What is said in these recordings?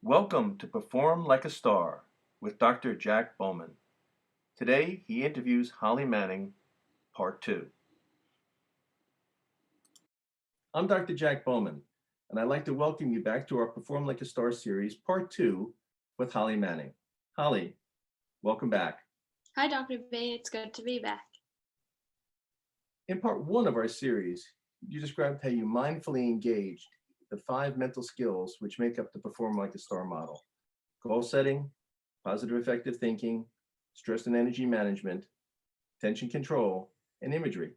Welcome to Perform Like a Star with Dr. Jack Bowman. Today, he interviews Holly Manning, Part 2. I'm Dr. Jack Bowman, and I'd like to welcome you back to our Perform Like a Star series, Part 2, with Holly Manning. Holly, welcome back. Hi, Dr. B. It's good to be back. In Part 1 of our series, you described how you mindfully engaged the 5 mental skills which make up the Perform Like a Star model: goal setting, positive effective thinking, stress and energy management, tension control, and imagery,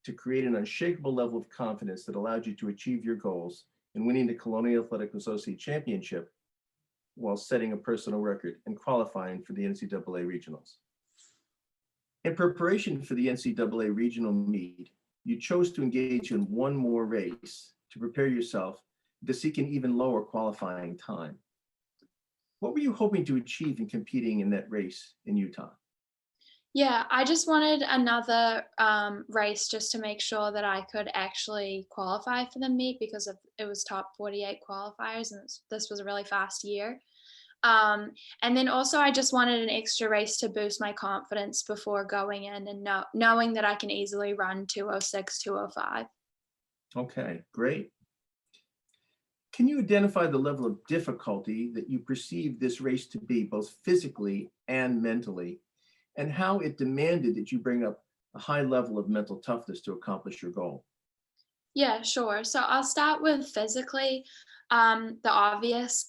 to create an unshakable level of confidence that allowed you to achieve your goals in winning the Colonial Athletic Associate Championship while setting a personal record and qualifying for the NCAA Regionals. In preparation for the NCAA Regional meet, you chose to engage in one more race to prepare yourself to seek an even lower qualifying time. What were you hoping to achieve in competing in that race in Utah? Yeah, I just wanted another race just to make sure that I could actually qualify for the meet because it was top 48 qualifiers, and this was a really fast year. And then also I just wanted an extra race to boost my confidence before going in and knowing that I can easily run 206, 205. Okay, great. Can you identify the level of difficulty that you perceive this race to be, both physically and mentally, and how it demanded that you bring up a high level of mental toughness to accomplish your goal? Yeah, sure. So I'll start with physically. The obvious.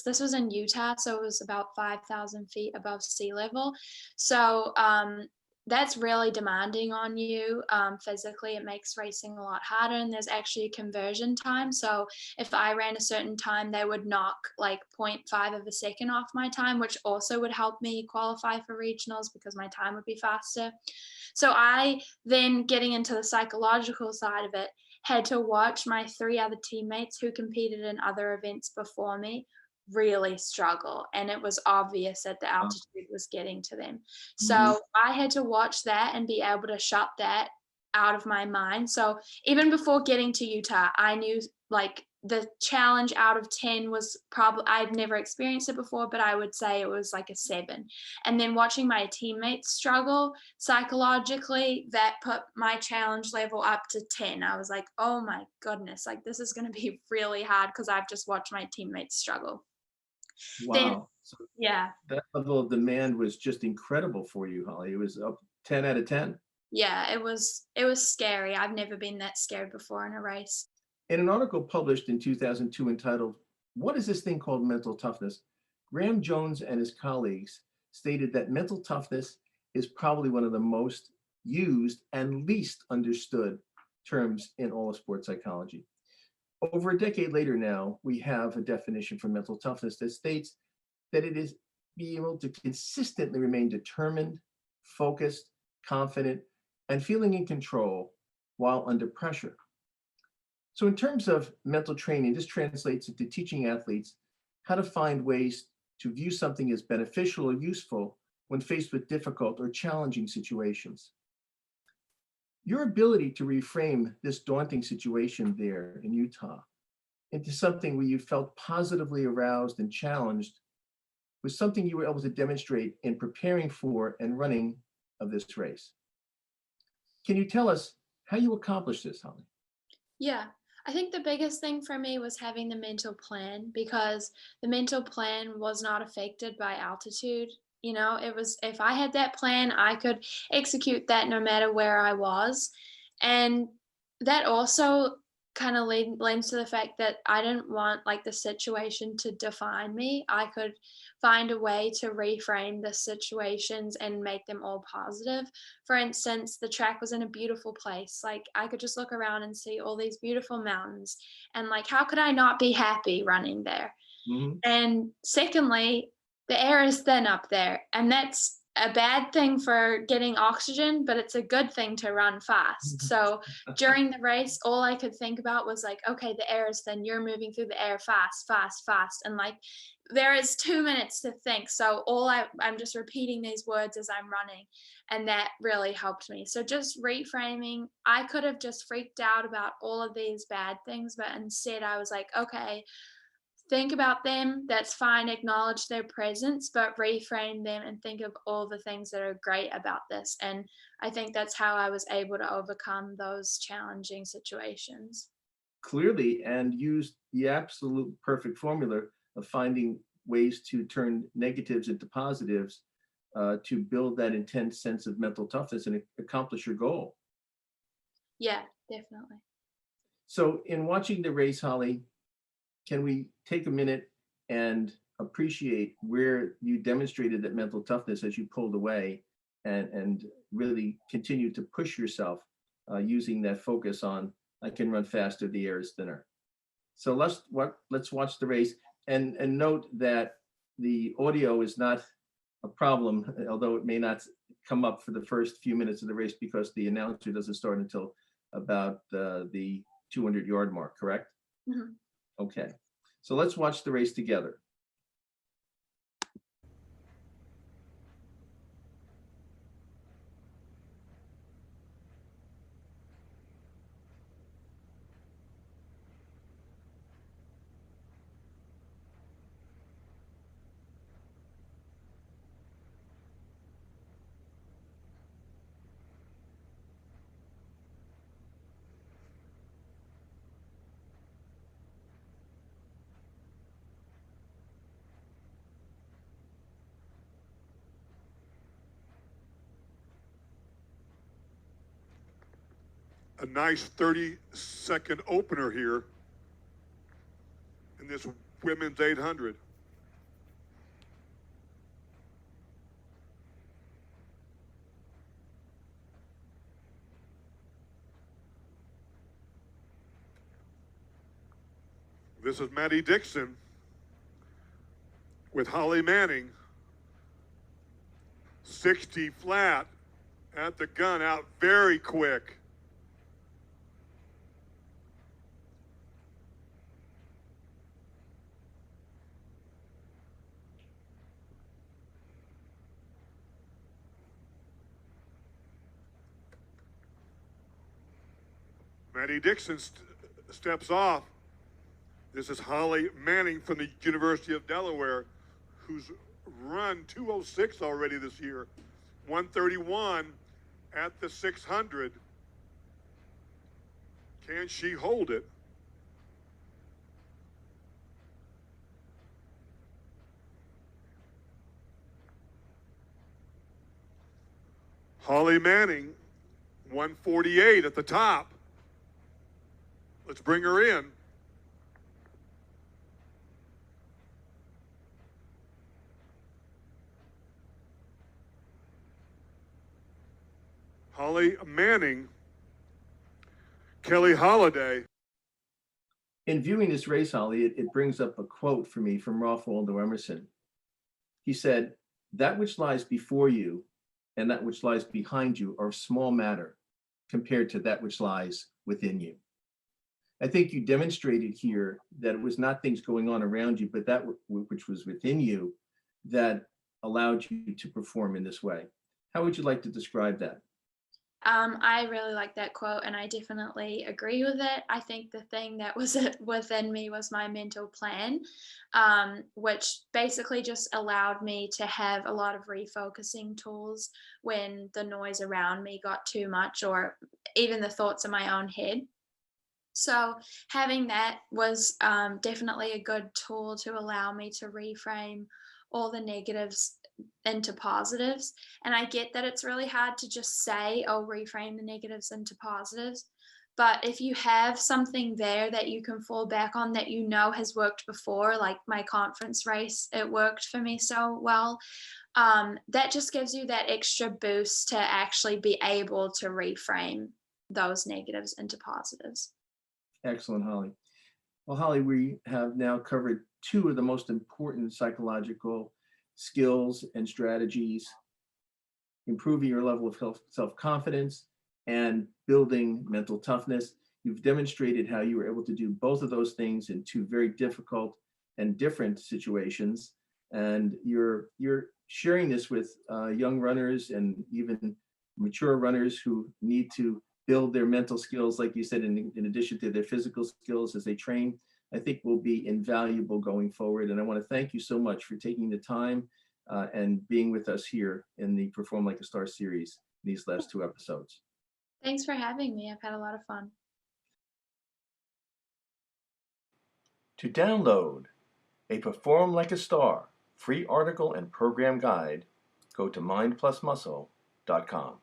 This was in Utah, so it was about 5,000 feet above sea level. So that's really demanding on you physically. It makes racing a lot harder, and there's actually a conversion time. So if I ran a certain time, they would knock like 0.5 of a second off my time, which also would help me qualify for regionals because my time would be faster. So I then, getting into the psychological side of it, had to watch my 3 other teammates who competed in other events before me really struggle, and it was obvious that the altitude was getting to them. Mhm. So I had to watch that and be able to shut that out of my mind. So even before getting to Utah, I knew like the challenge out of 10 was probably, I'd never experienced it before, but I would say it was like a 7. And then watching my teammates struggle psychologically, that put my challenge level up to 10. I was like, oh my goodness, like this is going to be really hard because I've just watched my teammates struggle. Then, Wow. So yeah, that level of demand was just incredible for you, Holly. It was up 10 out of 10. yeah, it was scary. I've never been that scared before in a race. In an article published in 2002 entitled, "What is this thing called mental toughness?" Graham Jones and his colleagues stated that mental toughness is probably one of the most used and least understood terms in all of sports psychology. Over a decade later now, we have a definition for mental toughness that states that it is being able to consistently remain determined, focused, confident, and feeling in control while under pressure. So, in terms of mental training, this translates into teaching athletes how to find ways to view something as beneficial or useful when faced with difficult or challenging situations. Your ability to reframe this daunting situation there in Utah into something where you felt positively aroused and challenged was something you were able to demonstrate in preparing for and running of this race. Can you tell us how you accomplished this, Holly? Yeah. I think the biggest thing for me was having the mental plan because the mental plan was not affected by altitude. It was, if I had that plan, I could execute that no matter where I was. And that also kind of lends to the fact that I didn't want like the situation to define me. I could find a way to reframe the situations and make them all positive. For instance, the track was in a beautiful place. Like I could just look around and see all these beautiful mountains. And like, how could I not be happy running there? Mhm. And secondly, the air is thin up there. And that's a bad thing for getting oxygen, but it's a good thing to run fast. So during the race, all I could think about was like, okay, the air is thin. You're moving through the air fast, fast, fast. And like, there is 2 minutes to think. So I'm just repeating these words as I'm running. And that really helped me. So just reframing, I could have just freaked out about all of these bad things, but instead I was like, okay, think about them, that's fine, acknowledge their presence, but reframe them and think of all the things that are great about this. And I think that's how I was able to overcome those challenging situations. Clearly, and used the absolute perfect formula of finding ways to turn negatives into positives, to build that intense sense of mental toughness and accomplish your goal. Yeah, definitely. So, in watching the race, Holly, can we take a minute and appreciate where you demonstrated that mental toughness as you pulled away and really continued to push yourself, using that focus on I can run faster, the air is thinner. So let's watch the race and note that the audio is not a problem, although it may not come up for the first few minutes of the race because the announcer doesn't start until about the 200-yard mark, correct? Mhm. Okay. So let's watch the race together. A nice 30-second opener here in this women's 800. This is Maddie Dixon with Holly Manning. 60 flat at the gun, out very quick. Maddie Dixon steps off. This is Holly Manning from the University of Delaware, who's run 206 already this year, 131 at the 600. Can she hold it? Holly Manning, 148 at the top. Let's bring her in. Holly Manning, Kelly Holiday. In viewing this race, Holly, it brings up a quote for me from Ralph Waldo Emerson. He said, "That which lies before you and that which lies behind you are of small matter compared to that which lies within you." I think you demonstrated here that it was not things going on around you, but that which was within you that allowed you to perform in this way. How would you like to describe that? I really like that quote, and I definitely agree with it. I think the thing that was within me was my mental plan, which basically just allowed me to have a lot of refocusing tools when the noise around me got too much, or even the thoughts in my own head. So having that was definitely a good tool to allow me to reframe all the negatives into positives. And I get that it's really hard to just say, oh, reframe the negatives into positives. But if you have something there that you can fall back on that you know has worked before, like my conference race, it worked for me so well. That just gives you that extra boost to actually be able to reframe those negatives into positives. Excellent, Holly. Well, Holly, we have now covered two of the most important psychological skills and strategies: improving your level of self-confidence and building mental toughness. You've demonstrated how you were able to do both of those things in two very difficult and different situations. And you're sharing this with young runners and even mature runners who need to build their mental skills, like you said, in addition to their physical skills as they train. I think will be invaluable going forward. And I want to thank you so much for taking the time and being with us here in the Perform Like a Star series, these last 2 episodes. Thanks for having me. I've had a lot of fun. To download a Perform Like a Star free article and program guide, go to mindplusmuscle.com.